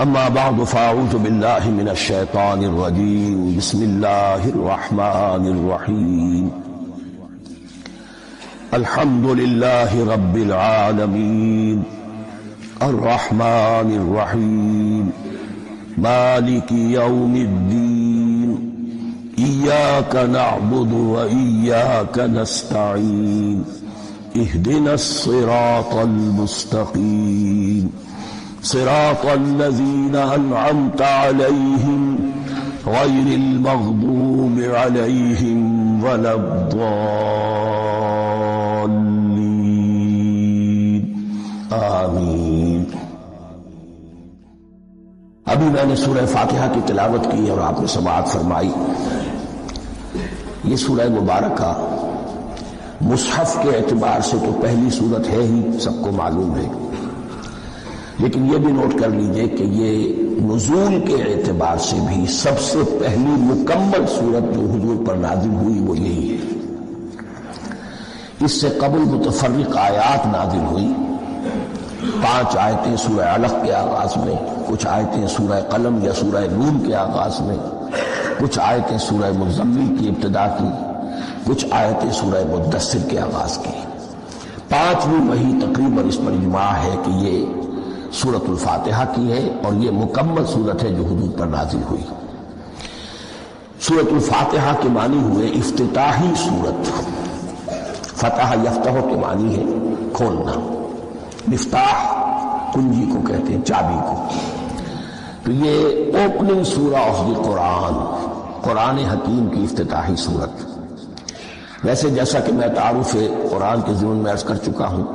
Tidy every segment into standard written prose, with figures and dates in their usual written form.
اما بعد فاعوذ باللہ من الشیطان الرجیم بسم اللہ الرحمن الرحیم الحمد للہ رب العالمین الرحمن الرحیم مالک یوم الدین ایاک نعبد و ایاک نستعین اہدنا الصراط المستقیم صراط الذين أنعمت عليهم غير المغضوب عليهم ولا الضالين آمین۔ ابھی میں نے سورہ فاتحہ کی تلاوت کی اور آپ نے سماعت فرمائی۔ یہ سورہ مبارکہ مصحف کے اعتبار سے تو پہلی سورت ہے ہی، سب کو معلوم ہے، لیکن یہ بھی نوٹ کر لیجئے کہ یہ نزول کے اعتبار سے بھی سب سے پہلی مکمل صورت جو حضور پر نازل ہوئی وہ یہی ہے۔ اس سے قبل متفرق آیات نازل ہوئی، 5 آیتیں سورہ علق کے آغاز میں، کچھ آیتیں سورہ قلم یا سورہ نون کے آغاز میں، کچھ آیتیں سورہ مزمل کی ابتدا کی، کچھ آیتیں سورہ مدثر کے آغاز کی۔ 5ویں وحی تقریباً اس پر اجماع ہے کہ یہ سورۃ الفاتحہ کی ہے اور یہ مکمل سورت ہے جو حضور پر نازل ہوئی۔ سورۃ الفاتحہ کے معنی ہوئے افتتاحی سورت، فتح یفتح کے معنی ہے کھولنا، مفتاح کنجی کو کہتے ہیں، چابی کو۔ تو یہ اوپننگ سورہ آف دی قرآن، قرآن حکیم کی افتتاحی صورت۔ ویسے جیسا کہ میں تعارف قرآن کے ضمن میں عرض کر چکا ہوں،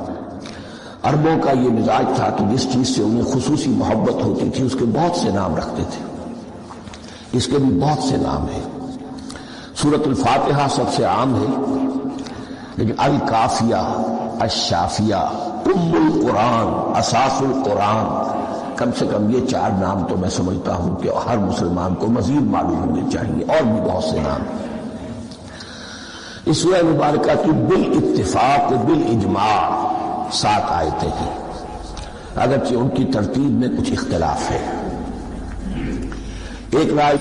عربوں کا یہ مزاج تھا کہ جس چیز سے انہیں خصوصی محبت ہوتی تھی اس کے بہت سے نام رکھتے تھے۔ اس کے بھی بہت سے نام ہیں۔ سورۃ الفاتحہ سب سے عام ہے، لیکن الکافیہ، الشافیہ، ام القرآن، اساس القرآن، کم سے کم یہ 4 نام تو میں سمجھتا ہوں کہ ہر مسلمان کو مزید معلوم ہونے چاہیے، اور بھی بہت سے نام۔ اس سورہ مبارکہ کی بالاتفاق بالاجماع 7 آیتیں ہیں، اگرچہ ان کی ترتیب میں کچھ اختلاف ہے۔ ایک رائے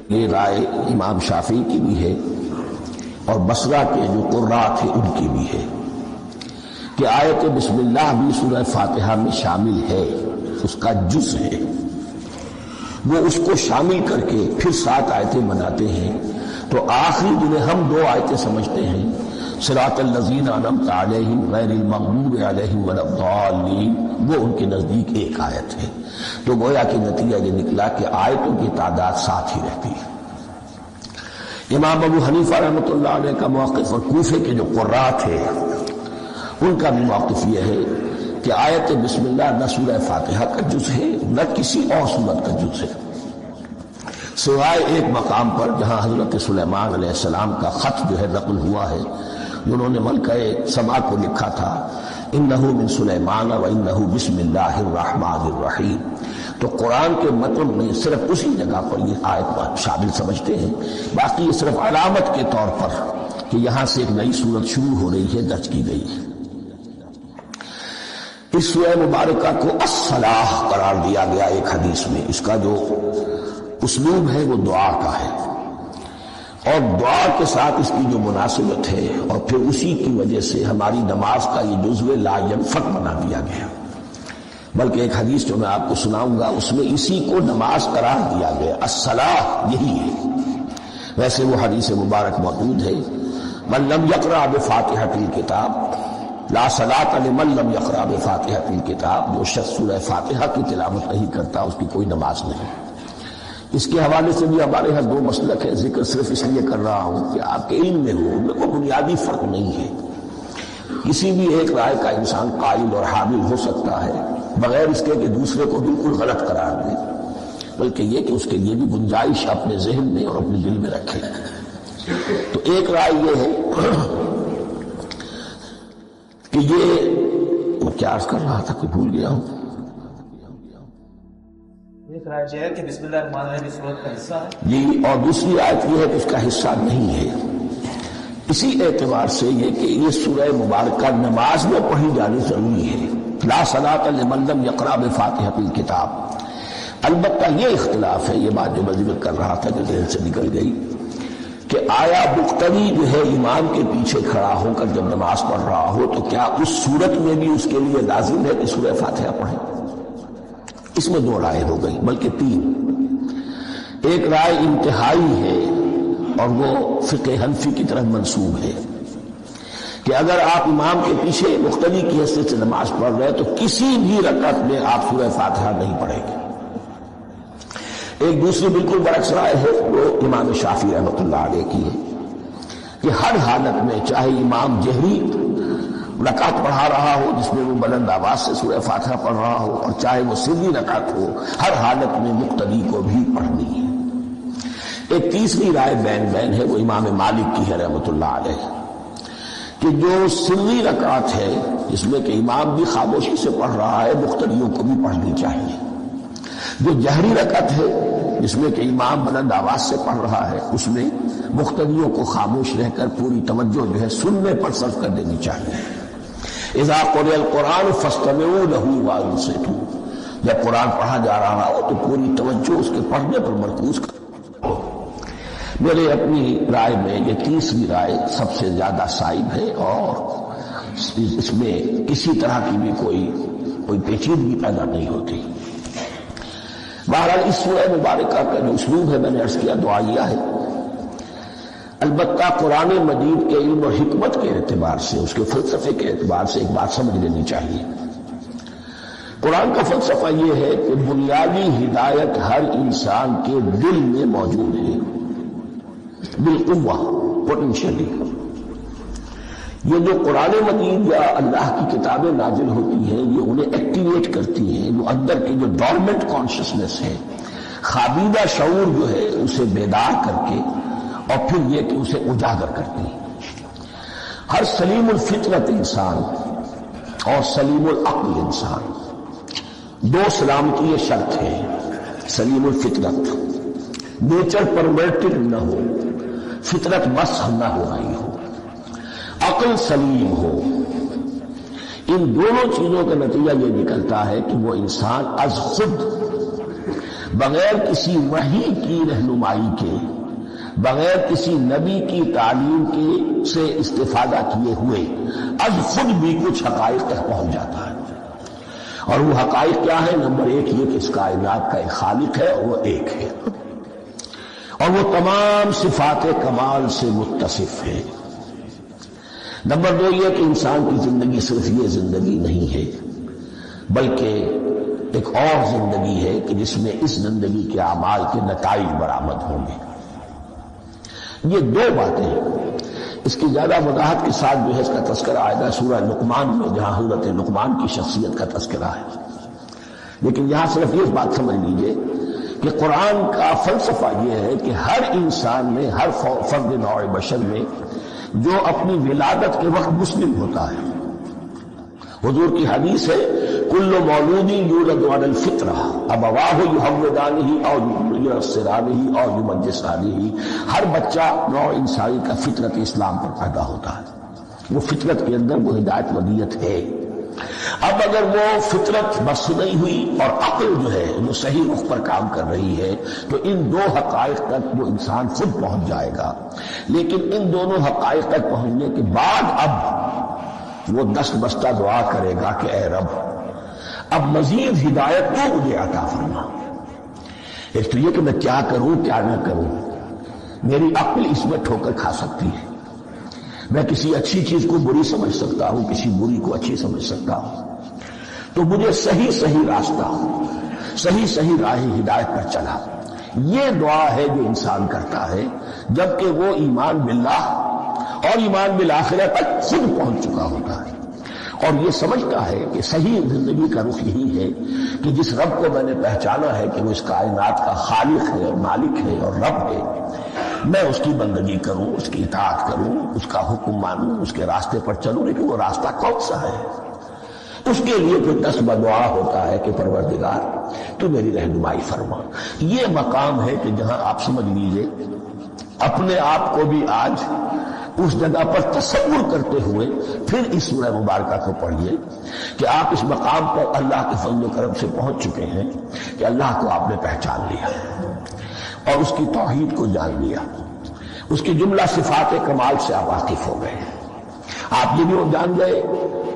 یہ رائے امام شافعی کی بھی ہے اور بصرہ کے جو قراء تھے ان کی بھی ہے کہ آیت بسم اللہ بھی سورہ فاتحہ میں شامل ہے، اس کا جز ہے، وہ اس کو شامل کر کے پھر 7 آیتیں بناتے ہیں۔ تو آخری جنہیں ہم 2 آیتیں سمجھتے ہیں، صراط الذین انعمت علیہم غیر المغضوب علیہم ولا الضالین، وہ ان کے نزدیک ایک آیت ہے۔ تو گویا کہ نتیجہ یہ نکلا کہ آیتوں کی تعداد 7 ہی رہتی ہے۔ امام ابو حنیفہ رحمۃ اللہ علیہ کا موقف اور کوفے کے جو قراء تھے ان کا بھی موقف یہ ہے کہ آیت بسم اللہ نہ سورہ فاتحہ کا جز ہے نہ کسی اور سورت کا جز ہے، سوائے ایک مقام پر جہاں حضرت سلیمان علیہ السلام کا خط جو ہے نقل ہوا ہے، جنہوں نے ملکہ سما کو لکھا تھا انہ من سلیمان و انہ بسم اللہ الرحمن الرحیم۔ تو قرآن کے متن میں صرف اسی جگہ پر یہ آیت شامل سمجھتے ہیں، باقی یہ صرف علامت کے طور پر کہ یہاں سے ایک نئی صورت شروع ہو رہی ہے درج کی گئی ہے۔ اس سورہ مبارکہ کو الصلاح قرار دیا گیا ایک حدیث میں، اس کا جو اسلوب ہے وہ دعا کا ہے، اور دعا کے ساتھ اس کی جو مناسبت ہے اور پھر اسی کی وجہ سے ہماری نماز کا یہ جزو لا ینفک بنا دیا گیا۔ بلکہ ایک حدیث جو میں آپ کو سناؤں گا اس میں اسی کو نماز قرار دیا گیا، الصلاح یہی ہے۔ ویسے وہ حدیث مبارک موجود ہے، من لم یقرأ بفاتحۃ الکتاب لا صلاۃ لمن لم یقرأ بفاتحۃ الکتاب، جو شخص سورہ فاتحہ کی تلاوت نہیں کرتا اس کی کوئی نماز نہیں۔ اس کے حوالے سے بھی ہمارے ہاں 2 مسلک ہے، ذکر صرف اس لیے کر رہا ہوں کہ آپ کے علم میں ہو، ان میں کوئی بنیادی فرق نہیں ہے۔ کسی بھی ایک رائے کا انسان قائل اور حامل ہو سکتا ہے بغیر اس کے کہ دوسرے کو بالکل غلط قرار دے، بلکہ یہ کہ اس کے لیے بھی گنجائش اپنے ذہن میں اور اپنے دل میں رکھے۔ تو ایک رائے یہ ہے کہ یہ میں کیا عرض کر رہا تھا کہ بھول گیا ہوں۔ کہ بسم اللہ الرحمن الرحیم سورت کا حصہ ہے جی، اور دوسری آیت یہ ہے کہ اس کا حصہ نہیں ہے۔ اسی اعتبار سے یہ کہ یہ سورہ مبارکہ نماز میں پڑھی جانی ضروری ہے۔ لا صلاۃ لمن لم یقرأ بفاتحۃ الکتاب، البتہ یہ اختلاف ہے، یہ بات جو میں ذکر کر رہا تھا جو ذہن سے نکل گئی، کہ آیا مقتدی جو ہے امام کے پیچھے کھڑا ہو کر جب نماز پڑھ رہا ہو تو کیا اس صورت میں بھی اس کے لیے لازم ہے کہ سورہ فاتحہ پڑھے؟ اس میں دو رائے ہو گئی، بلکہ تین۔ ایک رائے انتہائی ہے اور وہ فقہ حنفی کی طرف منسوب ہے کہ اگر آپ امام کے پیچھے مقتدی کی حیثیت سے نماز پڑھ رہے ہیں تو کسی بھی رکعت میں آپ سورہ فاتحہ نہیں پڑھیں گے۔ ایک دوسری بالکل برعکس رائے ہے، وہ امام شافعی رحمۃ اللہ علیہ کی ہے کہ ہر حالت میں چاہے امام جہری رکعت پڑھا رہا ہو جس میں وہ بلند آواز سے سورہ فاتحہ پڑھ رہا ہو، اور چاہے وہ سری رکعت ہو، ہر حالت میں مقتدی کو بھی پڑھنی ہے۔ ایک تیسری رائے بین بین ہے، وہ امام مالک کی ہے رحمۃ اللہ علیہ، کہ جو سری رکعت ہے جس میں کہ امام بھی خاموشی سے پڑھ رہا ہے، مقتدیوں کو بھی پڑھنی چاہیے۔ جو جہری رکعت ہے جس میں کہ امام بلند آواز سے پڑھ رہا ہے، اس میں مقتدیوں کو خاموش رہ کر پوری توجہ جو ہے سننے پر صرف کر دینی چاہیے۔ اذا قرئ القرآن فاستمعوا له وانصتوا، جب قرآن پڑھا جا رہا ہو تو پوری توجہ اس کے پڑھنے پر مرکوز کرو۔ میرے اپنی رائے میں یہ تیسری رائے سب سے زیادہ صائب ہے اور اس میں کسی طرح کی بھی کوئی پیچیدگی پیدا نہیں ہوتی۔ بہرحال اس سورہ مبارکہ کا جو اسلوب ہے میں نے عرض کیا دعائیہ ہے، البتہ قرآن مجید کے علم و حکمت کے اعتبار سے، اس کے فلسفے کے اعتبار سے ایک بات سمجھ لینی چاہیے۔ قرآن کا فلسفہ یہ ہے کہ بنیادی ہدایت ہر انسان کے دل میں موجود ہے، بالقوہ، پوٹینشلی۔ یہ جو قرآن مجید یا اللہ کی کتابیں نازل ہوتی ہیں یہ انہیں ایکٹیویٹ کرتی ہیں، جو اندر کی جو ڈورمنٹ کانشسنس ہے، خوابیدہ شعور جو ہے اسے بیدار کر کے اور پھر یہ کہ اسے اجاگر کرتی ہیں۔ ہر سلیم الفطرت انسان اور سلیم العقل انسان، دو سلامتی یہ شرط ہے، سلیم الفطرت، نیچر پرورٹڈ نہ ہو، فطرت مسخ نہ ہو رہی ہو، عقل سلیم ہو۔ ان دونوں چیزوں کا نتیجہ یہ نکلتا ہے کہ وہ انسان از خود، بغیر کسی وحی کی رہنمائی کے، بغیر کسی نبی کی تعلیم کے سے استفادہ کیے ہوئے از خود بھی کچھ حقائق تک پہنچ جاتا ہے۔ اور وہ حقائق کیا ہے؟ نمبر ایک یہ کہ اس کائنات کا ایک خالق ہے اور وہ ایک ہے، اور وہ تمام صفات کمال سے متصف ہے۔ نمبر دو یہ کہ انسان کی زندگی صرف یہ زندگی نہیں ہے بلکہ ایک اور زندگی ہے کہ جس میں اس زندگی کے اعمال کے نتائج برآمد ہوں گے۔ یہ دو باتیں، اس کی زیادہ وضاحت کے ساتھ جو ہے اس کا تذکرہ آئے گا سورہ لقمان میں، جہاں حضرت لقمان کی شخصیت کا تذکرہ ہے، لیکن یہاں صرف یہ بات سمجھ لیجئے کہ قرآن کا فلسفہ یہ ہے کہ ہر انسان میں، ہر فرد نوع بشر میں جو اپنی ولادت کے وقت مسلم ہوتا ہے، حضور کی حدیث ہے کل مولود یولد علی الفطرہ ابواہ یحودانہ او ینصرانہ او یمجسانہ، ہر بچہ نوع انسانی کا فطرت اسلام پر پیدا ہوتا ہے، وہ فطرت کے اندر وہ ہدایت ودیت ہے۔ اب اگر وہ فطرت بس نہیں ہوئی اور عقل جو ہے وہ صحیح رخ پر کام کر رہی ہے تو ان دو حقائق تک وہ انسان خود پہنچ جائے گا، لیکن ان دونوں حقائق تک پہنچنے کے بعد اب وہ دست بستہ دعا کرے گا کہ اے رب اب مزید ہدایت تو مجھے عطا فرما۔ ایک تو یہ کہ میں کیا کروں کیا نہ کروں، میری عقل اس میں ٹھوکر کھا سکتی ہے، میں کسی اچھی چیز کو بری سمجھ سکتا ہوں، کسی بری کو اچھی سمجھ سکتا ہوں، تو مجھے صحیح راستہ، صحیح راہ ہدایت پر چلا۔ یہ دعا ہے جو انسان کرتا ہے جبکہ وہ ایمان باللہ اور ایمان بالآخرہ تک خود پہنچ چکا ہوتا ہے اور یہ سمجھتا ہے کہ صحیح زندگی کا رخ یہی ہے کہ جس رب کو میں نے پہچانا ہے کہ وہ اس کائنات کا خالق ہے اور مالک ہے اور رب ہے، میں اس کی بندگی کروں، اس کی اطاعت کروں، اس کا حکم مانوں، اس کے راستے پر چلوں، لیکن وہ راستہ کون سا ہے؟ اس کے لیے پھر دست بدعا ہوتا ہے کہ پروردگار تو میری رہنمائی فرما۔ یہ مقام ہے کہ جہاں آپ سمجھ لیجئے اپنے آپ کو بھی آج اس جگہ پر تصور کرتے ہوئے پھر اس سورہ مبارکہ کو پڑھیے کہ آپ اس مقام پر اللہ کے فضل و کرم سے پہنچ چکے ہیں کہ اللہ کو آپ نے پہچان لیا اور اس کی توحید کو جان لیا، اس کی جملہ صفات کمال سے آپ واقف ہو گئے، آپ یہ بھی جان گئے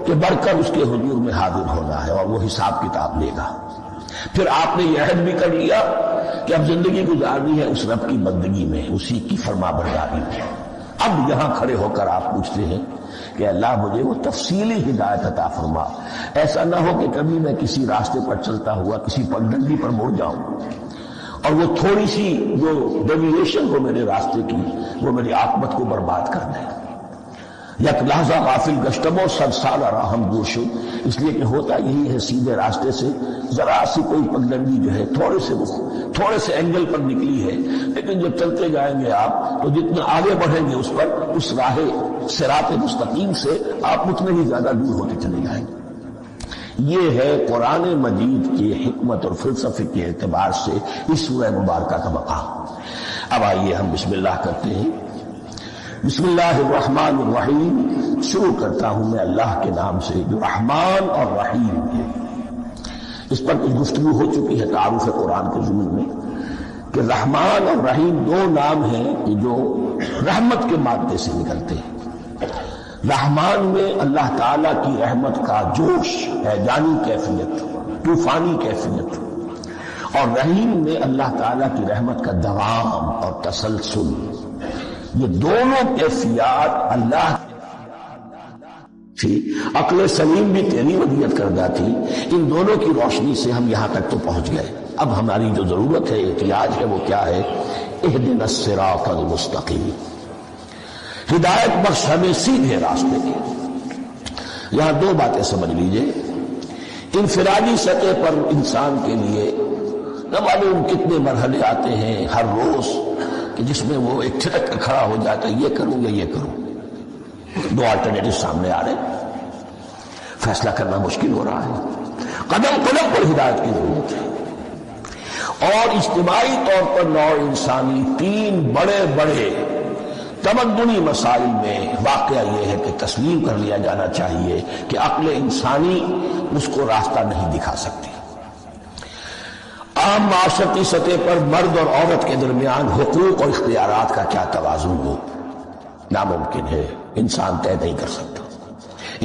کہ بڑھ کر اس کے حضور میں حاضر ہونا ہے اور وہ حساب کتاب لے گا۔ پھر آپ نے یہ عہد بھی کر لیا کہ اب زندگی گزارنی ہے اس رب کی بندگی میں، اسی کی فرما برداری میں۔ اب یہاں کھڑے ہو کر آپ پوچھتے ہیں کہ اللہ مجھے وہ تفصیلی ہدایت عطا فرما، ایسا نہ ہو کہ کبھی میں کسی راستے پر چلتا ہوا کسی پگڈنڈی پر مڑ جاؤں اور وہ تھوڑی سی جو ڈیویشن ہو میرے راستے کی وہ میری عاقبت کو برباد کر دے۔ یک لحظہ غافل گشتم و صد سال راہم گوشو، اس لیے کہ ہوتا یہی ہے سیدھے راستے سے ذرا سی کوئی پگڈنڈی جو ہے تھوڑے سے اینگل پر نکلی ہے، لیکن جب چلتے جائیں گے آپ تو جتنا آگے بڑھیں گے اس پر اس راہ صراط مستقیم سے آپ اتنے ہی زیادہ دور ہوتے چلے جائیں گے۔ یہ ہے قرآن مجید کی حکمت اور فلسفے کے اعتبار سے اس سورہ مبارکہ کا مقام۔ اب آئیے ہم بسم اللہ کرتے ہیں۔ بسم اللہ الرحمن الرحیم، شروع کرتا ہوں میں اللہ کے نام سے جو رحمان اور رحیم ہے۔ اس پر کچھ گفتگو ہو چکی ہے تعارف قرآن کے ضمن میں کہ رحمان اور رحیم دو نام ہیں کہ جو رحمت کے مادے سے نکلتے ہیں۔ رحمان میں اللہ تعالیٰ کی رحمت کا جوش ہے، جانی کیفیت، طوفانی کیفیت، اور رحیم میں اللہ تعالیٰ کی رحمت کا دوام اور تسلسل۔ یہ دونوں کیفیات اللہ تھی، عقل سلیم بھی تیری ودیت کردہ تھی، ان دونوں کی روشنی سے ہم یہاں تک تو پہنچ گئے۔ اب ہماری جو ضرورت ہے، احتیاج ہے، وہ کیا ہے؟ اہدنا الصراط المستقیم، ہدایت بخش ہمیں سیدھے راستے کی۔ یہاں دو باتیں سمجھ لیجئے، انفرادی سطح پر انسان کے لیے نہ معلوم کتنے مرحلے آتے ہیں ہر روز کہ جس میں وہ ایک چھٹک کر کھڑا ہو جاتا ہے، یہ کروں یا یہ کروں، دو آلٹرنیٹو سامنے آ رہے ہیں، فیصلہ کرنا مشکل ہو رہا ہے، قدم قدم پر ہدایت کی ضرورت ہے۔ اور اجتماعی طور پر نوع انسانی تین بڑے بڑے تمدنی مسائل میں واقعہ یہ ہے کہ تسلیم کر لیا جانا چاہیے کہ عقل انسانی اس کو راستہ نہیں دکھا سکتی۔ عام معاشرتی سطح پر مرد اور عورت کے درمیان حقوق اور اختیارات کا کیا توازن ہو، ناممکن ہے، انسان طے نہیں کر سکتا۔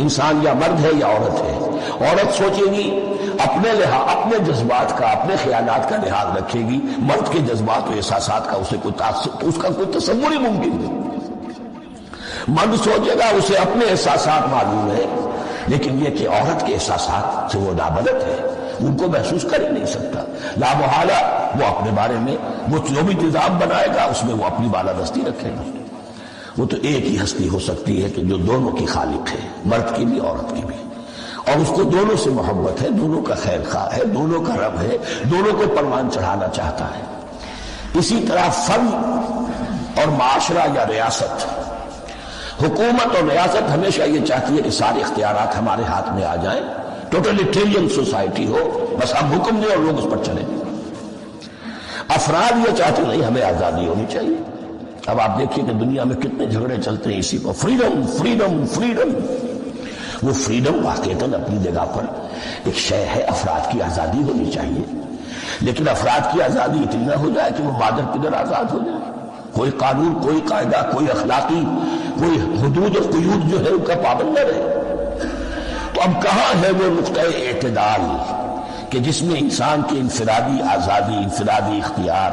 انسان یا مرد ہے یا عورت ہے۔ عورت سوچے گی اپنے جذبات کا، اپنے خیالات کا لحاظ رکھے گی، مرد کے جذبات و احساسات کا اسے اس کا کوئی تصور ہی ممکن نہیں۔ مرد سوچے گا اسے اپنے احساسات معلوم ہے، لیکن یہ کہ عورت کے احساسات سے وہ نابلد ہے، ان کو محسوس کر ہی نہیں سکتا، لا محالہ وہ اپنے بارے میں وہ جو بھی نظام بنائے گا اس میں وہ اپنی بالادستی رکھے گا۔ وہ تو ایک ہی ہستی ہو سکتی ہے کہ جو دونوں کی خالق ہے، مرد کی بھی عورت کی بھی، اور اس کو دونوں سے محبت ہے، دونوں کا خیر خواہ ہے، دونوں کا رب ہے، دونوں کو پروان چڑھانا چاہتا ہے۔ اسی طرح فن اور معاشرہ یا ریاست، حکومت اور ریاست ہمیشہ یہ چاہتی ہے کہ سارے اختیارات ہمارے ہاتھ میں آ جائیں، ٹوٹلیٹیرین سوسائٹی ہو، بس ہم حکم دیں اور لوگ اس پر چلیں۔ افراد یہ چاہتے نہیں، ہمیں آزادی ہونی چاہیے۔ اب آپ دیکھیے کہ دنیا میں کتنے جھگڑے چلتے ہیں اسی کو، فریڈم فریڈم فریڈم۔ وہ فریڈم واقعتاً اپنی جگہ پر ایک شے ہے، افراد کی آزادی ہونی چاہیے، لیکن افراد کی آزادی اتنی نہ ہو جائے کہ وہ مادر پدر آزاد ہو جائے، کوئی قانون، کوئی قاعدہ، کوئی اخلاقی، کوئی حدود اور قیود جو ہے ان کا پابند نہ رہے۔ تو اب کہاں ہے وہ نقطۂ اعتدال کہ جس میں انسان کی انفرادی آزادی، انفرادی اختیار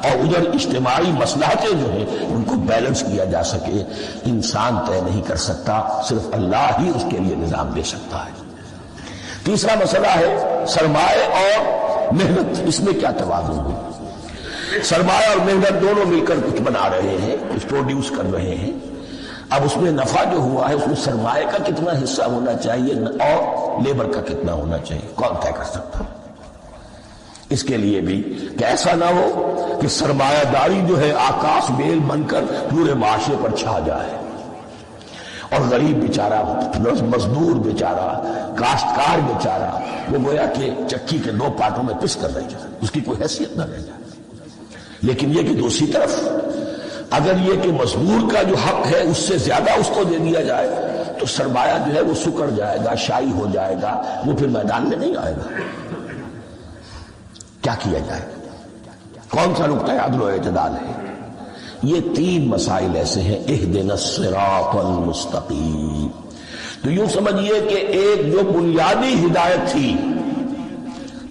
اور ادھر اجتماعی مصلحتیں جو ہیں ان کو بیلنس کیا جا سکے؟ انسان طے نہیں کر سکتا، صرف اللہ ہی اس کے لیے نظام دے سکتا ہے۔ تیسرا مسئلہ ہے سرمایہ اور محنت، اس میں کیا توازن ہو؟ سرمایہ اور محنت دونوں مل کر کچھ بنا رہے ہیں، کچھ پروڈیوس کر رہے ہیں۔ اب اس میں نفع جو ہوا ہے اس میں سرمایہ کا کتنا حصہ ہونا چاہیے اور لیبر کا کتنا ہونا چاہیے، کون طے کر سکتا؟ اس کے لیے بھی کہ ایسا نہ ہو کہ سرمایہ داری جو ہے آکاش بیل بن کر پورے معاشرے پر چھا جائے اور غریب بیچارہ، مزدور بیچارہ، کاشتکار بیچارہ وہ گویا کہ چکی کے دو پارٹوں میں پس کر رہ جائے، اس کی کوئی حیثیت نہ رہ جائے۔ لیکن یہ کہ دوسری طرف اگر یہ کہ مزدور کا جو حق ہے اس سے زیادہ اس کو دے دیا جائے تو سرمایہ جو ہے وہ سکڑ جائے گا، شائی ہو جائے گا، وہ پھر میدان میں نہیں آئے گا۔ کیا کیا جائے؟ کون سا نقطہ عدل و اعتدال ہے؟ یہ 3 مسائل ایسے ہیں۔ اہدنا الصراط المستقیم، تو یوں سمجھیے کہ ایک جو بنیادی ہدایت تھی،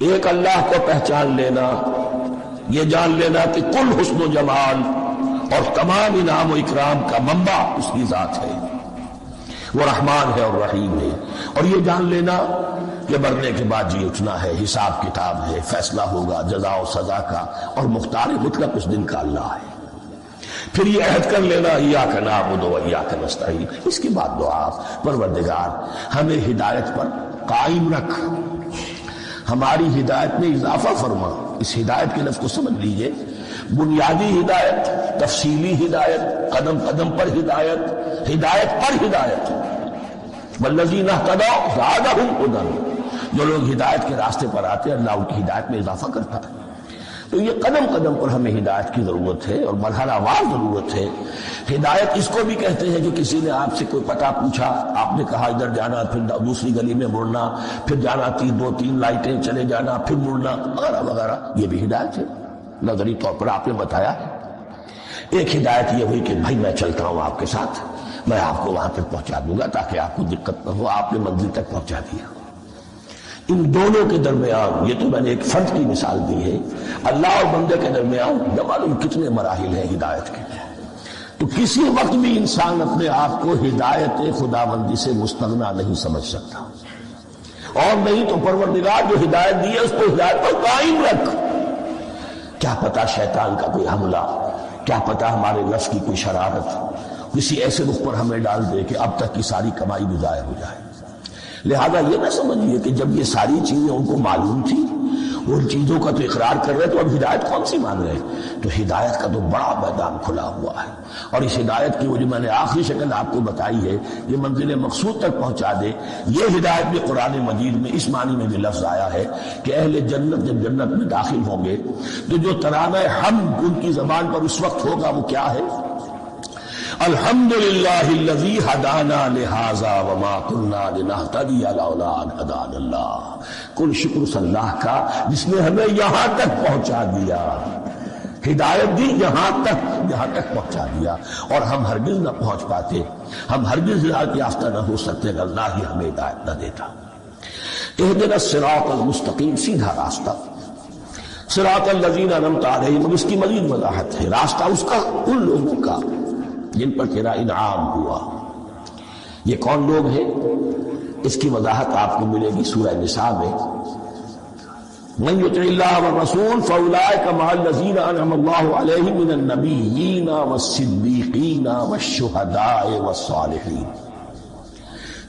ایک اللہ کو پہچان لینا، یہ جان لینا کہ کل حسن و جمال اور تمام انعام و اکرام کا منبع اس کی ذات ہے، وہ رحمان ہے اور رحیم ہے، اور یہ جان لینا کہ مرنے کے بعد جی اٹھنا ہے، حساب کتاب ہے، فیصلہ ہوگا جزا و سزا کا، اور مختار مطلق اس دن کا اللہ ہے۔ پھر یہ عہد کر لینا ایاک نعبد و ایاک نستعین، اس کے بعد دعا، پروردگار ہمیں ہدایت پر قائم رکھ، ہماری ہدایت میں اضافہ فرما۔ اس ہدایت کے لفظ کو سمجھ لیجئے، بنیادی ہدایت، تفصیلی ہدایت، قدم قدم پر ہدایت، ہدایت پر ہدایت۔ والذین اہتدوا زادہم ہدی، جو لوگ ہدایت کے راستے پر آتے ہیں اللہ ان کی ہدایت میں اضافہ کرتا ہے۔ تو یہ قدم قدم پر ہمیں ہدایت کی ضرورت ہے اور مرحلہ وار ضرورت ہے۔ ہدایت اس کو بھی کہتے ہیں کہ کسی نے آپ سے کوئی پتہ پوچھا، آپ نے کہا ادھر جانا، پھر دوسری گلی میں مڑنا، پھر جانا 2-3 لائٹیں چلے جانا، پھر مڑنا، وغیرہ وغیرہ، یہ بھی ہدایت ہے۔ نظری طور پر آپ نے بتایا ہے۔ ایک ہدایت یہ ہوئی کہ بھائی میں چلتا ہوں آپ کے ساتھ، میں آپ کو وہاں تک پہنچا دوں گا تاکہ آپ کو دقت نہ ہو، آپ نے منزل تک پہنچا دیا۔ ان دونوں کے درمیان، یہ تو میں نے ایک فرد کی مثال دی ہے، اللہ اور بندے کے درمیان نہ معلوم کتنے مراحل ہیں ہدایت کے۔ تو کسی وقت بھی انسان اپنے آپ کو ہدایت خداوندی سے مستغنا نہیں سمجھ سکتا، اور نہیں تو پروردگار جو ہدایت دی ہے اس کو ہدایت پر قائم رکھ۔ کیا پتا شیطان کا کوئی حملہ، کیا پتا ہمارے نفس کی کوئی شرارت کسی ایسے رخ پر ہمیں ڈال دے کہ اب تک کی ساری کمائی بھی ضائع ہو جائے۔ لہذا یہ نہ سمجھیے کہ جب یہ ساری چیزیں ان کو معلوم تھی، وہ ان چیزوں کا تو اقرار کر رہے تو اب ہدایت کون سی مان رہے؟ تو ہدایت کا تو بڑا میدان کھلا ہوا ہے، اور اس ہدایت کی وہ جو میں نے آخری شکل آپ کو بتائی ہے، یہ منزل مقصود تک پہنچا دے۔ یہ ہدایت بھی قرآن مجید میں اس معنی میں بھی لفظ آیا ہے کہ اہل جنت جب جنت میں داخل ہوں گے تو جو ترانہ حمد ان کی زبان پر اس وقت ہوگا وہ کیا ہے؟ الحمدللہ الذی ہدانا لہذا وما کنا لنہتدی لولا ان ہدانا اللہ۔ کل شکر اس اللہ کا جس نے ہمیں یہاں تک پہنچا دیا، ہدایت دی یہاں تک پہنچا دیا، اور ہم ہرگز نہ پہنچ پاتے، ہم ہرگز ہدایت یافتہ نہ ہو سکتے اگر اللہ ہی ہمیں ہدایت نہ دیتا۔ اہدنا الصراط المستقیم، سیدھا راستہ، صراط الذین انعمت علیہم، اس کی مزید وضاحت ہے، راستہ اس کا ان لوگوں کا جن پر تیرا انعام ہوا۔ یہ کون لوگ ہیں؟ اس کی وضاحت آپ کو ملے گی سورہ نساء میں۔ من یطع اللہ والرسول فاولئک مع الذین انعم اللہ علیہم من النبیین والصدیقین والشہداء والصالحین۔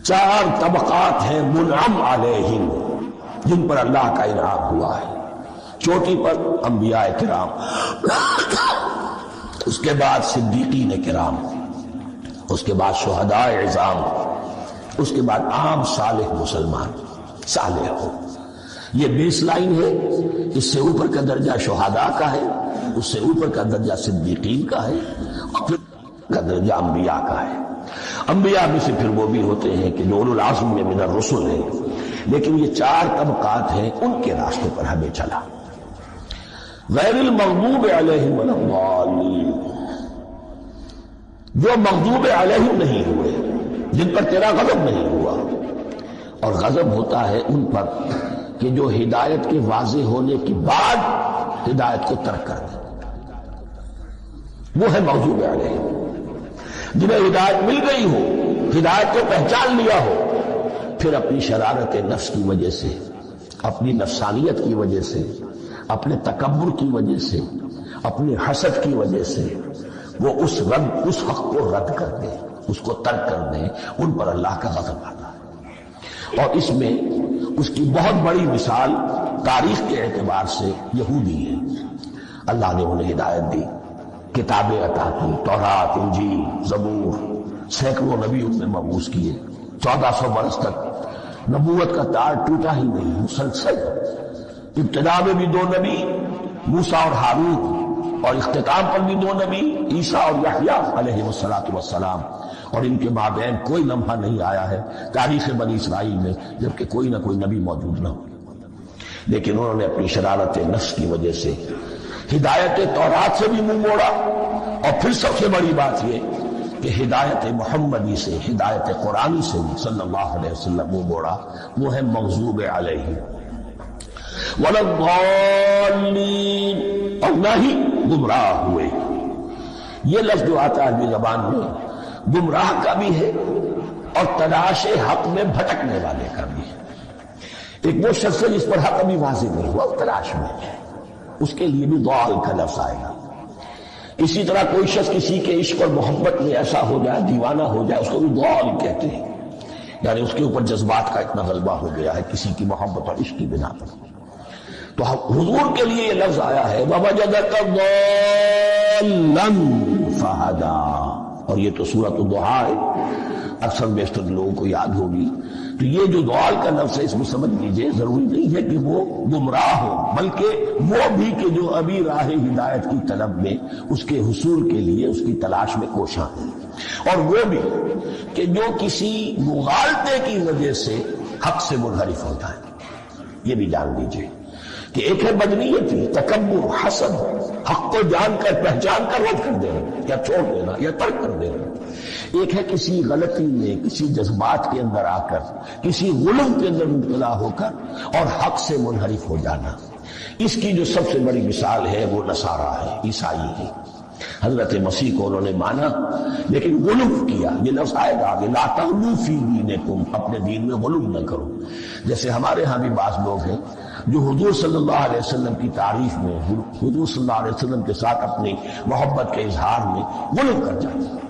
4 طبقات ہیں منعم علیہم، جن پر اللہ کا انعام ہوا ہے۔ چوٹی پر انبیاء کرام، اس کے بعد صدیقین کرام، اس کے بعد شہداء عظام، اس کے بعد عام صالح مسلمان، صالح ہو۔ یہ بیس لائن ہے۔ اس سے اوپر کا درجہ شہداء کا ہے، اس سے اوپر کا درجہ صدیقین کا ہے، اور پھر کا درجہ انبیاء کا ہے۔ انبیاء میں سے پھر وہ بھی ہوتے ہیں کہ جو اولو العزم میں من الرسل ہیں، لیکن یہ 4 طبقات ہیں، ان کے راستے پر ہمیں چلا۔ غیر المغضوب علیہم ولا الضالین، جو مغضوب علیہم نہیں ہوئے، جن پر تیرا غضب نہیں ہوا، اور غضب ہوتا ہے ان پر کہ جو ہدایت کے واضح ہونے کے بعد ہدایت کو ترک کر دیں، وہ ہے مغضوب علیہم۔ جنہیں ہدایت مل گئی ہو، ہدایت کو پہچان لیا ہو، پھر اپنی شرارت نفس کی وجہ سے، اپنی نفسانیت کی وجہ سے، اپنے تکبر کی وجہ سے، اپنی حسد کی وجہ سے وہ اس حق کو رد کر دیں، اس کو ترک کر دیں، ان پر اللہ کا غضب آتا ہے۔ اور اس میں اس کی بہت بڑی مثال تاریخ کے اعتبار سے یہودی ہے۔ اللہ نے انہیں ہدایت دی، کتابیں عطا کی، تورات، انجیل، زبور، سینکڑوں نبی ان میں مبعوث کیے، 1400 برس تک نبوت کا تار ٹوٹا ہی نہیں، مسلسل۔ ابتدا میں بھی 2 نبی، موسیٰ اور ہارون، اور اختتام پر بھی دو نبی عیسیٰ اور یحییٰ علیہ السلام، اور ان کے مابین کوئی لمحہ نہیں آیا ہے تاریخ بنی اسرائیل میں جبکہ کوئی نہ کوئی نبی موجود نہ ہو، لیکن انہوں نے اپنی شرارت نفس کی وجہ سے ہدایت تورات سے بھی منہ موڑا، اور پھر سب سے بڑی بات یہ کہ ہدایت محمدی سے، ہدایت قرآنی سے بھی صلی اللہ علیہ وسلم منہ موڑا۔ وہ ہے مغضوب علیہ ولا الضالین، اور نہ ہی گمراہ ہوئے۔ یہ لفظ جو آتا ہے عربی زبان میں گمراہ کا بھی ہے اور تلاش حق میں بھٹکنے والے کا بھی ہے۔ ایک وہ شخص ہے جس پر حق ابھی واضح نہیں ہوا، تلاش میں ہے، اس کے لیے بھی ضال کا لفظ آئے گا۔ اسی طرح کوئی شخص کسی کے عشق اور محبت میں ایسا ہو جائے، دیوانہ ہو جائے، اس کو بھی ضال کہتے ہیں، یعنی اس کے اوپر جذبات کا اتنا غلبہ ہو گیا ہے کسی کی محبت اور عشق کی بنا پر۔ تو حضور کے لیے یہ لفظ آیا ہے وَوَجَدَكَ ضَالًّا فَهَدَىٰ، اور یہ تو سورۃ الضحیٰ ہے، اکثر بیشتر لوگوں کو یاد ہوگی۔ تو یہ جو ضال کا لفظ ہے اس میں سمجھ لیجئے ضروری نہیں ہے کہ وہ گمراہ ہو، بلکہ وہ بھی کہ جو ابھی راہ ہدایت کی طلب میں اس کے حصول کے لیے اس کی تلاش میں کوشاں ہیں، اور وہ بھی کہ جو کسی مغالطے کی وجہ سے حق سے منحرف ہو جائے۔ یہ بھی جان لیجئے کہ ایک ہے بدنیت، تکبر، حسد، حق کو جان کر پہچان کر رد کر دینا یا چھوڑ دینا یا ترک کر دینا۔ ایک ہے کسی غلطی میں، کسی جذبات کے اندر آ کر، کسی غلو کے اندر مبتلا ہو کر اور حق سے منحرف ہو جانا۔ اس کی جو سب سے بڑی مثال ہے وہ نصارہ ہے، عیسائی ہے۔ حضرت مسیح کو انہوں نے مانا لیکن غلو کیا۔ یہ لفظ آئے گا آگے، لا تغلوا فی دینکم، اپنے دین میں غلو نہ کرو۔ جیسے ہمارے ہاں بھی بعض لوگ ہیں جو حضور صلی اللہ علیہ وسلم کی تعریف میں، حضور صلی اللہ علیہ وسلم کے ساتھ اپنی محبت کے اظہار میں غلو کر جاتے ہیں۔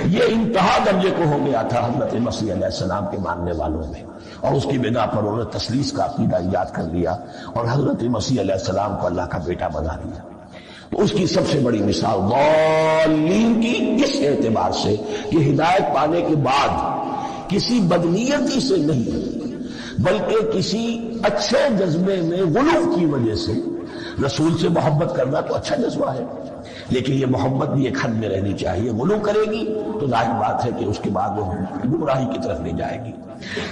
یہ انتہا درجے کو ہو گیا تھا حضرت مسیح علیہ السلام کے ماننے والوں میں، اور اس کی بنا پر انہوں نے تثلیث کا عقیدہ ایجاد کر لیا اور حضرت مسیح علیہ السلام کو اللہ کا بیٹا بنا لیا۔ تو اس کی سب سے بڑی مثال ضالین کی اس اعتبار سے کہ ہدایت پانے کے بعد کسی بدنیتی سے نہیں بلکہ کسی اچھے جذبے میں غلو کی وجہ سے رسول سے محبت کرنا تو اچھا جذبہ ہے، لیکن یہ محبت بھی ایک حد میں رہنی چاہیے۔ غلو کرے گی تو ظاہر بات ہے کہ اس کے بعد وہ گمراہی کی طرف لے جائے گی۔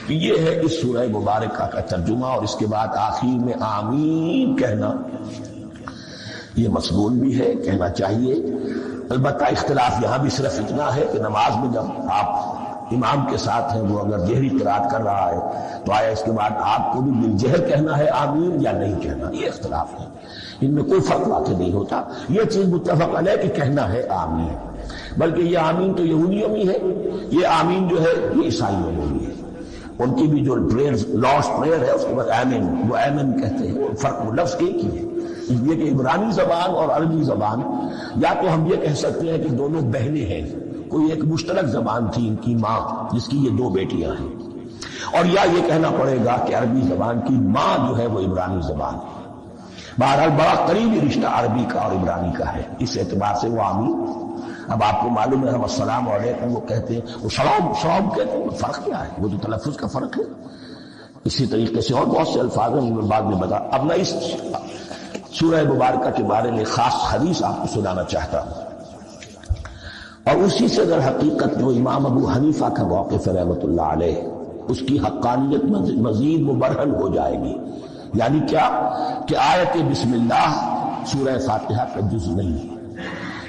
کہ یہ ہے اس سورہ مبارکہ کا ترجمہ، اور اس کے بعد آخر میں آمین کہنا یہ مصنون بھی ہے، کہنا چاہیے۔ البتہ اختلاف یہاں بھی صرف اتنا ہے کہ نماز میں جب آپ امام کے ساتھ ہیں، وہ اگر جہری قرات کر رہا ہے تو آیا اس کے بعد آپ کو بھی بالجہر کہنا ہے آمین یا نہیں کہنا، یہ اختلاف ہے، ان میں کوئی فرق واقع نہیں ہوتا۔ یہ چیز متفق علیہ کہ کہنا ہے آمین، بلکہ یہ آمین تو یہودیوں میں ہے، یہ آمین جو ہے یہ عیسائیوں میں بھی ہے۔ ان کی بھی جو پریئر لارڈس پریئر ہے اس کے بعد آمین، وہ آمین کہتے ہیں، فرق وہ لفظ ایک ہی ہے۔ یہ کہ عبرانی زبان اور عربی زبان، یا تو ہم یہ کہہ سکتے ہیں کہ دونوں بہنیں ہیں، کوئی ایک مشترک زبان تھی ان کی ماں جس کی یہ دو بیٹیاں ہیں، اور یا یہ کہنا پڑے گا کہ عربی زبان کی ماں جو ہے وہ عبرانی زبان ہے۔ بہرحال بڑا قریبی رشتہ عربی کا اور عبرانی کا ہے، اس اعتبار سے وہ آمین۔ اب آپ کو معلوم ہے ہم السلام علیکم وہ کہتے ہیں، وہ سلام کہتے ہیں، فرق کیا ہے؟ وہ تو تلفظ کا فرق ہے۔ اسی طریقے سے اور بہت سے الفاظ ہیں میں بعد میں بتا۔ اب میں اس سورہ مبارکہ کے بارے میں خاص حدیث آپ کو سنانا چاہتا ہوں، اور اسی سے در حقیقت جو امام ابو حنیفہ کا موقف ہے رحمۃ اللہ علیہ، اس کی حقانیت مزید مبرہن ہو جائے گی۔ یعنی کیا کہ آیت بسم اللہ سورہ فاتحہ کا جز نہیں ہے،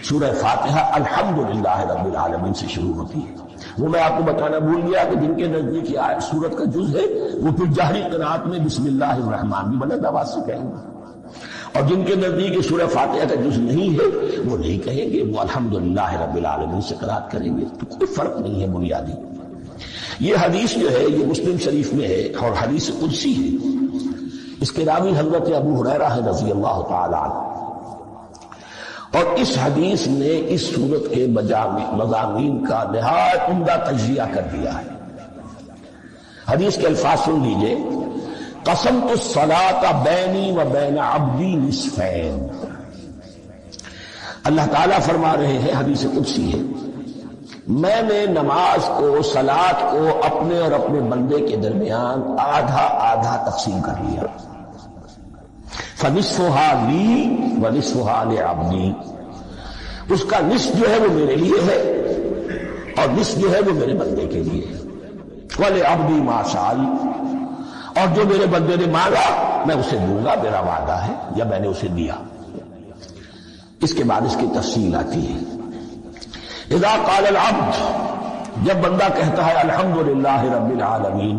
سورہ فاتحہ الحمدللہ رب العالمین سے شروع ہوتی ہے۔ وہ میں آپ کو بتانا بھول گیا کہ جن کے نزدیک یہ سورت کا جز ہے وہ پھر جہری قرات میں بسم اللہ الرحمن بھی بلند آواز سے کہیں گے، اور جن کے نزدیک سورہ فاتحہ کا جز نہیں ہے وہ نہیں کہیں گے، وہ الحمدللہ رب العالمین سے قرات کریں گے۔ تو کوئی فرق نہیں ہے بنیادی۔ یہ حدیث جو ہے یہ مسلم شریف میں ہے اور حدیث قدسی ہے۔ اس کے راوی حضرت ابو ہریرہ ہے رضی اللہ تعالی عنہ، اور اس حدیث نے اس سورت کے مضامین کا نہایت عمدہ تجزیہ کر دیا ہے۔ حدیث کے الفاظ سن لیجئے، قسمت الصلاۃ بینی و بین عبدی نصفین۔ اللہ تعالیٰ فرما رہے ہیں، حدیث قدسی ہے، میں نے نماز کو، صلاۃ کو اپنے اور اپنے بندے کے درمیان آدھا آدھا تقسیم کر لیا۔ فنصفها لی ونصفها لعبدی، اس کا نصف جو ہے وہ میرے لیے ہے اور نصف جو ہے وہ میرے بندے کے لیے ہے۔ وَلِعَبْدِي مَا سَأَلَ، اور جو میرے بندے نے مانگا میں اسے دوں گا، میرا وعدہ ہے یا میں نے اسے دیا۔ اس کے بعد اس کی تفصیل آتی ہے۔ اذا قال العبد، جب بندہ کہتا ہے الحمدللہ رب العالمین،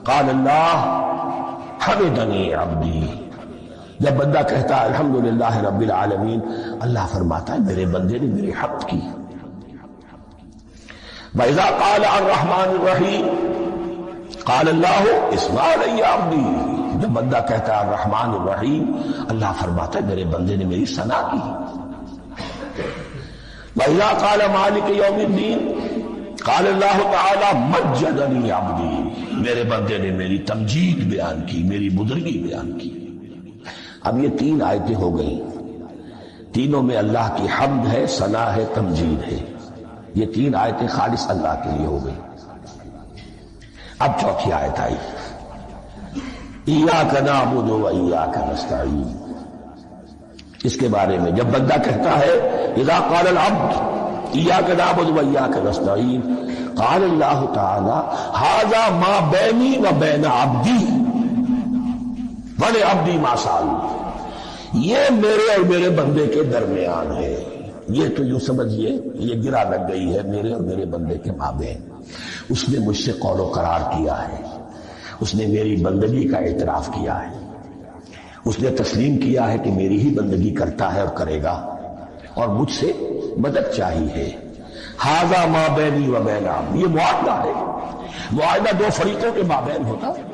قال اللہ حمدنی عبدی، جب بندہ کہتا ہے الحمدللہ رب العالمین، اللہ فرماتا ہے میرے بندے نے میری حمد کی۔ وَإِذَا قَالَ الرَّحْمَنُ الرَّحِيمُ قَالَ اللَّهُ اثْنَى عَلَيَّ عَبْدِي، جب بندہ کہتا ہے الرحمن الرحیم، اللہ فرماتا ہے میرے بندے نے میری ثنا کی۔ وَإِذَا قَالَ مَالِكَ يَوْمِ الدِّينِ قَالَ اللَّهُ تَعَالَى مَجَّدَنِي عَبْدِي، میرے بندے نے میری تمجید بیان کی، میری بزرگی بیان کی۔ اب یہ تین آیتیں ہو گئیں، تینوں میں اللہ کی حمد ہے، ثنا ہے، تمجید ہے۔ یہ تین آیتیں خالص اللہ کے لیے ہو گئی۔ اب چوتھی آیت آئی، ایاک نعبد و ایاک نستعین، اس کے بارے میں جب بندہ کہتا ہے اذا قال العبد ایاک نعبد و ایاک نستعین، قال اللہ تعالی ھذا ما بینی و بین عبدی ولعبدی ما سأل، یہ میرے اور میرے بندے کے درمیان ہے۔ یہ تو یوں سمجھیے یہ گرا لگ گئی ہے میرے اور میرے بندے کے مابین۔ اس نے مجھ سے قول و قرار کیا ہے، اس نے میری بندگی کا اعتراف کیا ہے، اس نے تسلیم کیا ہے کہ میری ہی بندگی کرتا ہے اور کرے گا، اور مجھ سے مدد چاہیے ہے۔ ھذا ما بینی و بین عبدی، یہ معاہدہ ہے، معاہدہ دو فریقوں کے مابین ہوتا ہے،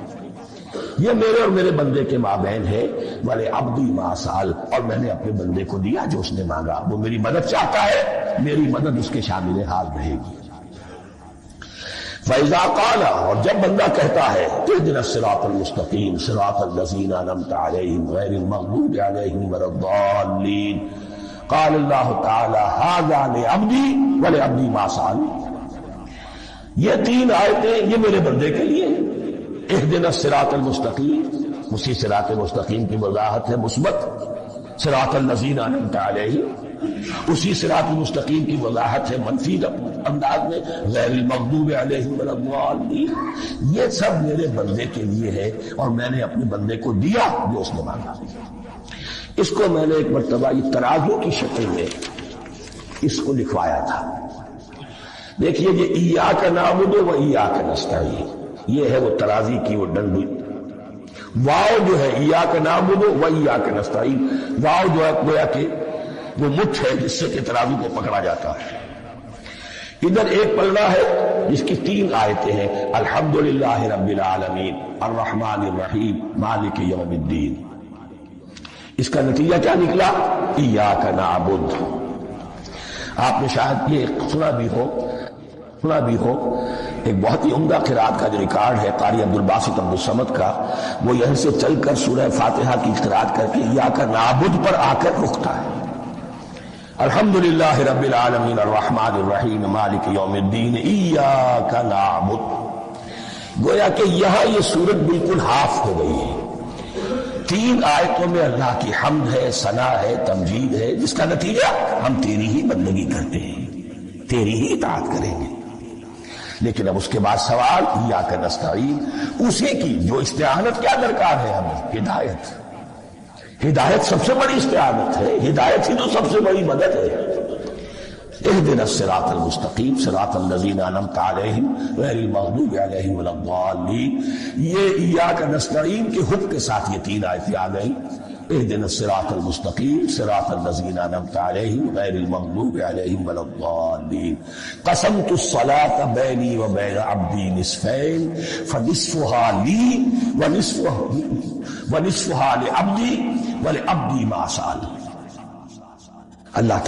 یہ میرے اور میرے بندے کے مابین ہے۔ وَلِعَبْدِي مَا سَأَلَ، اور میں نے اپنے بندے کو دیا جو اس نے مانگا، وہ میری مدد چاہتا ہے، میری مدد اس کے شامل حال رہے گی۔ فَإِذَا قَالَ، اور جب بندہ کہتا ہے اهْدِنَا الصِّرَاطَ الْمُسْتَقِيمَ صِرَاطَ الَّذِينَ أَنْعَمْتَ عَلَيْهِمْ غَيْرِ الْمَغْضُوبِ عَلَيْهِمْ وَلَا الضَّالِّينَ، قَالَ اللَّهُ تَعَالَى هَذَا لِعَبْدِي وَلِعَبْدِي مَا سَأَلَ، یہ تین آیتیں یہ میرے بندے کے لیے ہیں۔ اهدنا الصراط المستقیم، اسی صراط مستقیم کی وضاحت ہے مثبت، صراط الذین انعمت علیہم، اسی صراط مستقیم کی وضاحت ہے منفی انداز میں، غیر المغضوب علیہم ولا الضالین، یہ سب میرے بندے کے لیے ہے اور میں نے اپنے بندے کو دیا جو اس نے مانگا۔ اس کو میں نے ایک مرتبہ یہ ترازو کی شکل میں اس کو لکھوایا تھا۔ دیکھیے یہ ایاک نعبد و ایاک نستعین، یہ ہے وہ ترازی کی وہ ڈنڈی، واو جو ہے ایاک نعبد و ایاک نستعین، واو جو ہے گویا کہ وہ مٹھ ہے جس سے کہ ترازو کو پکڑا جاتا ہے۔ ادھر ایک پلڑا ہے جس کی تین آیتیں ہیں، الحمدللہ رب العالمین الرحمن الرحیم مالک یوم الدین۔ اس کا نتیجہ کیا نکلا؟ ایاک نعبد۔ آپ نے شاید یہ سنا بھی ہو ایک بہت ہی عمدہ قرات کا جو ریکارڈ ہے قاری عبدالباسط عبدالصمد کا، وہ یہیں سے چل کر سورہ فاتحہ کی قرات کر کے ایاک نعبد پر آ کر رکتا ہے۔ الحمدللہ رب العالمین الرحمن الرحیم مالک یوم الدین ایاک نعبد، گویا کہ یہاں یہ صورت بالکل ہاف ہو گئی ہے۔ تین آیتوں میں اللہ کی حمد ہے، ثنا ہے، تمجید ہے، جس کا نتیجہ ہم تیری ہی بندگی کرتے ہیں، تیری ہی اطاعت کریں گے۔ لیکن اب اس کے بعد سوال ایاک نستعین، اسی کی جو استعانت کیا درکار ہے ہمیں؟ ہدایت۔ ہدایت سب سے بڑی استعانت ہے، ہدایت ہی تو سب سے بڑی مدد ہے۔ اهدنا الصراط المستقیم صراط الذین انعمت علیہم غیر المغضوب علیہم ولا الضالین، یہ ایاک نستعین کے حکم کے ساتھ یہ تین آیتیں آ گئیں۔ اهدنا الصراط المستقیم صراط الذین انعمت علیہم غیر المغضوب علیہم ولا الضالین، قسمت الصلاة بینی و بین عبدی نصفین فنصفها لی ونصفها لعبدی ولعبدی ما سأل۔ اللہ